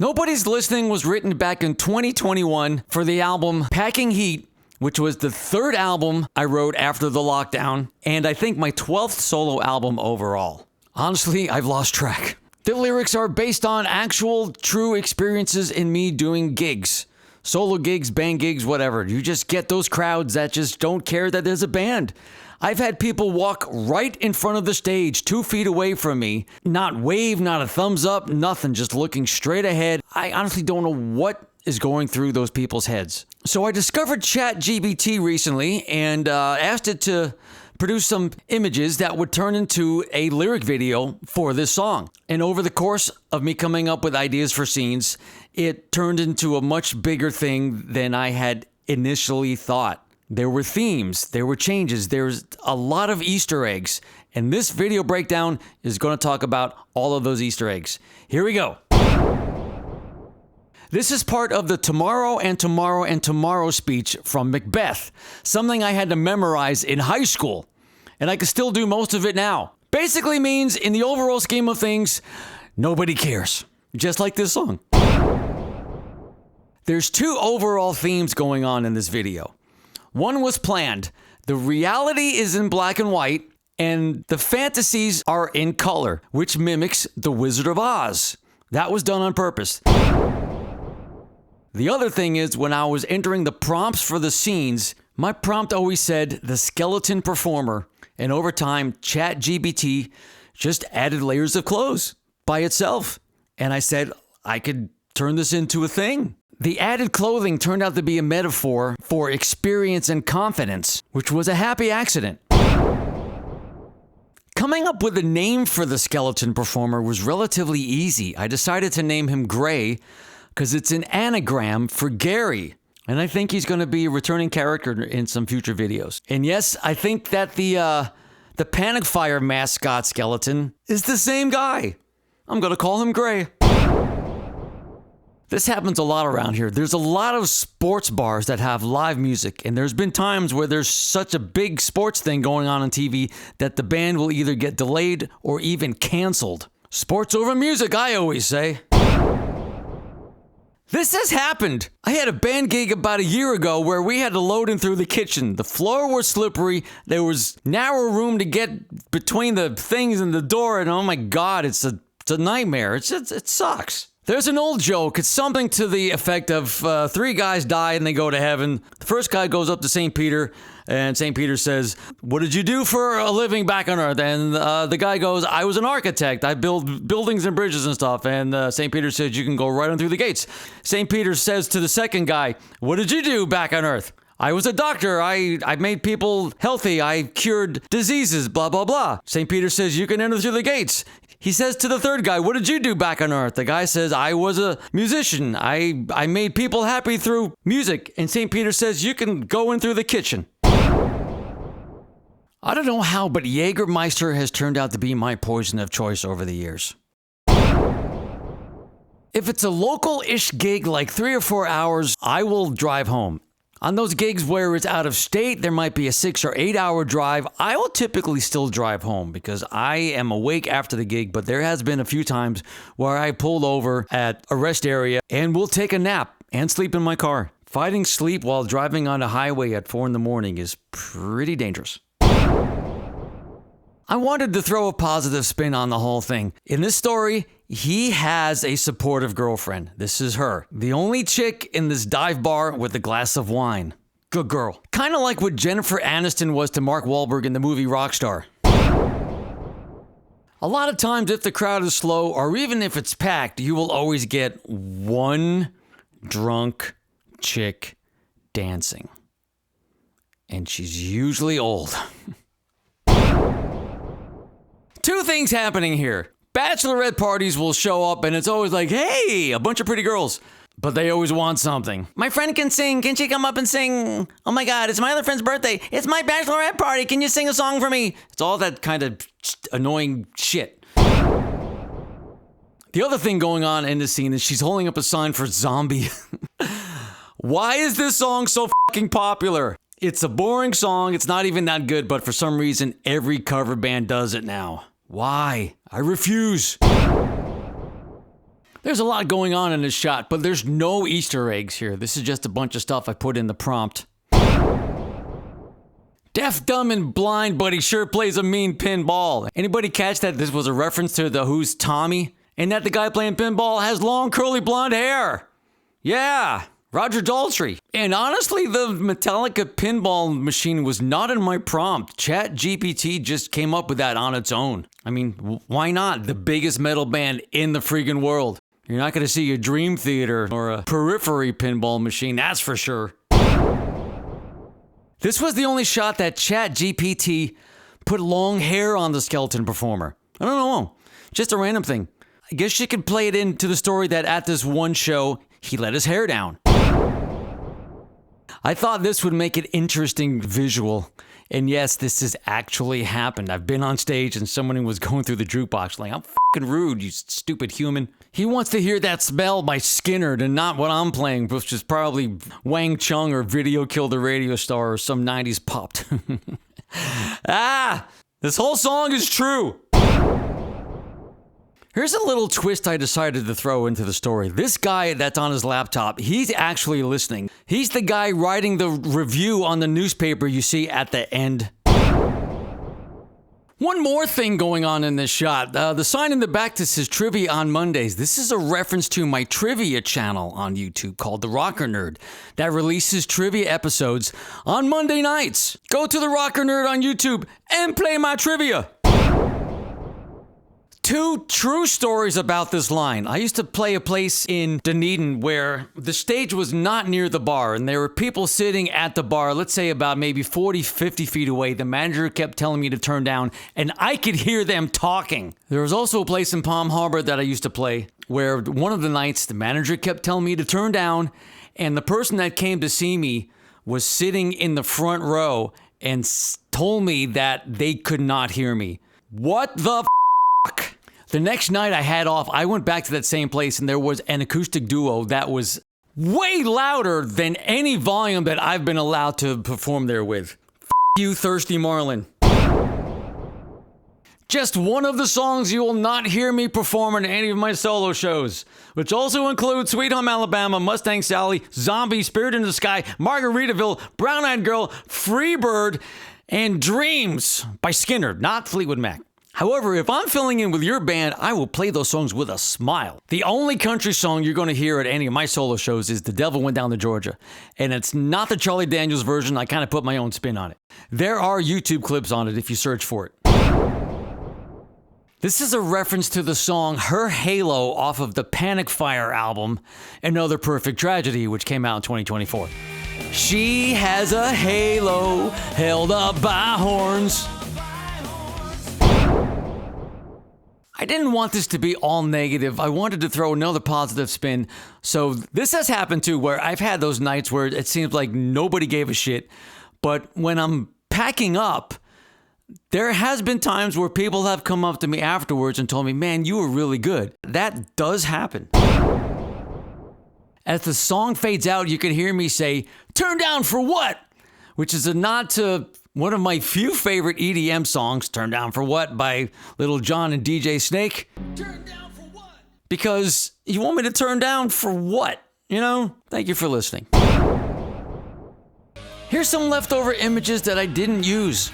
Nobody's Listening was written back in 2021 for the album Packing Heat, which was the third album I wrote after the lockdown, and I think my 12th solo album overall. Honestly, I've lost track. The lyrics are based on actual, true experiences in me doing gigs. Solo gigs, band gigs, whatever. You just get those crowds that just don't care that there's a band. I've had people walk right in front of the stage, 2 feet away from me, not wave, not a thumbs up, nothing, just looking straight ahead. I honestly don't know what is going through those people's heads. So I discovered ChatGPT recently and asked it to produce some images that would turn into a lyric video for this song. And over the course of me coming up with ideas for scenes, it turned into a much bigger thing than I had initially thought. There were themes, there were changes, there's a lot of Easter eggs, and this video breakdown is going to talk about all of those Easter eggs. Here we go. This is part of the tomorrow and tomorrow and tomorrow speech from Macbeth, something I had to memorize in high school, and I can still do most of it now. Basically means, in the overall scheme of things, nobody cares, just like this song. There's 2 overall themes going on in this video. One was planned. The reality is in black and white, and the fantasies are in color, which mimics The Wizard of Oz. That was done on purpose. The other thing is, when I was entering the prompts for the scenes, my prompt always said the skeleton performer, and over time, ChatGPT just added layers of clothes by itself. And I said I could turn this into a thing. The added clothing turned out to be a metaphor for experience and confidence, which was a happy accident. Coming up with a name for the skeleton performer was relatively easy. I decided to name him Gray because it's an anagram for Gary, and I think he's going to be a returning character in some future videos. And yes, I think that the Panic Fire mascot skeleton is the same guy. I'm going to call him Gray. This happens a lot around here. There's a lot of sports bars that have live music, and there's been times where there's such a big sports thing going on TV that the band will either get delayed or even canceled. Sports over music, I always say. This has happened. I had a band gig about a year ago where we had to load in through the kitchen. The floor was slippery. There was narrow room to get between the things and the door, and oh my God, it's a nightmare. It sucks. There's an old joke. It's something to the effect of 3 guys die and they go to heaven. The first guy goes up to St. Peter, and St. Peter says, "What did you do for a living back on earth?" And the guy goes, "I was an architect. I build buildings and bridges and stuff." And St. Peter says, "You can go right on through the gates." St. Peter says to the second guy, "What did you do back on earth?" "I was a doctor. I made people healthy. I cured diseases, blah, blah, blah." St. Peter says, "You can enter through the gates." He says to the third guy, "What did you do back on earth?" The guy says, "I was a musician. I made people happy through music." And St. Peter says, "You can go in through the kitchen." I don't know how, but Jägermeister has turned out to be my poison of choice over the years. If it's a local-ish gig like 3 or 4 hours, I will drive home. On those gigs where it's out of state, there might be a 6 or 8 hour drive. I will typically still drive home because I am awake after the gig, but there has been a few times where I pulled over at a rest area and will take a nap and sleep in my car. Fighting sleep while driving on a highway at 4 a.m. is pretty dangerous. I wanted to throw a positive spin on the whole thing. In this story, he has a supportive girlfriend. This is her. The only chick in this dive bar with a glass of wine. Good girl. Kind of like what Jennifer Aniston was to Mark Wahlberg in the movie Rockstar. A lot of times, if the crowd is slow, or even if it's packed, you will always get one drunk chick dancing. And she's usually old. 2 things happening here. Bachelorette parties will show up and it's always like, "Hey, a bunch of pretty girls." But they always want something. "My friend can sing. Can she come up and sing? Oh my God, it's my other friend's birthday. It's my bachelorette party. Can you sing a song for me?" It's all that kind of annoying shit. The other thing going on in this scene is she's holding up a sign for Zombie. Why is this song so fucking popular? It's a boring song. It's not even that good, but for some reason, every cover band does it now. Why? I refuse. There's a lot going on in this shot, but there's no Easter eggs here. This is just a bunch of stuff I put in the prompt. Deaf, dumb, and blind, but he sure plays a mean pinball. Anybody catch that this was a reference to the Who's Tommy? And that the guy playing pinball has long curly blonde hair? Yeah, Roger Daltrey. And honestly, the Metallica pinball machine was not in my prompt. ChatGPT just came up with that on its own. I mean, why not? The biggest metal band in the freaking world. You're not going to see a Dream Theater or a Periphery pinball machine, that's for sure. This was the only shot that ChatGPT put long hair on the skeleton performer. I don't know, just a random thing. I guess she could play it into the story that at this one show, he let his hair down. I thought this would make it interesting visual. And yes, this has actually happened. I've been on stage and someone was going through the jukebox like, I'm fucking rude, you stupid human. He wants to hear That Smell by Skinner and not what I'm playing, which is probably Wang Chung or Video Killed the Radio Star or some 90s pop. This whole song is true. Here's a little twist I decided to throw into the story. This guy that's on his laptop, he's actually listening. He's the guy writing the review on the newspaper you see at the end. One more thing going on in this shot. The sign in the back that says Trivia on Mondays. This is a reference to my trivia channel on YouTube called The Rocker Nerd that releases trivia episodes on Monday nights. Go to The Rocker Nerd on YouTube and play my trivia. Two true stories about this line. I used to play a place in Dunedin where the stage was not near the bar and there were people sitting at the bar, let's say about maybe 40, 50 feet away. The manager kept telling me to turn down and I could hear them talking. There was also a place in Palm Harbor that I used to play where one of the nights the manager kept telling me to turn down and the person that came to see me was sitting in the front row and told me that they could not hear me. What the fuck? The next night I had off, I went back to that same place and there was an acoustic duo that was way louder than any volume that I've been allowed to perform there with. F you, Thirsty Marlin. Just one of the songs you will not hear me perform in any of my solo shows, which also include Sweet Home Alabama, Mustang Sally, Zombie, Spirit in the Sky, Margaritaville, Brown Eyed Girl, Freebird, and Dreams by Skinner, not Fleetwood Mac. However, if I'm filling in with your band, I will play those songs with a smile. The only country song you're going to hear at any of my solo shows is The Devil Went Down to Georgia. And it's not the Charlie Daniels version. I kind of put my own spin on it. There are YouTube clips on it if you search for it. This is a reference to the song Her Halo off of the Panic Fire album, Another Perfect Tragedy, which came out in 2024. She has a halo held up by horns. I didn't want this to be all negative. I wanted to throw another positive spin. So this has happened too, where I've had those nights where it seems like nobody gave a shit. But when I'm packing up, there has been times where people have come up to me afterwards and told me, man, you were really good. That does happen. As the song fades out, you can hear me say, turn down for what? Which is a nod to one of my few favorite EDM songs, Turn Down for What by Little John and DJ Snake. Turn down for what? Because you want me to turn down for what? You know? Thank you for listening. Here's some leftover images that I didn't use.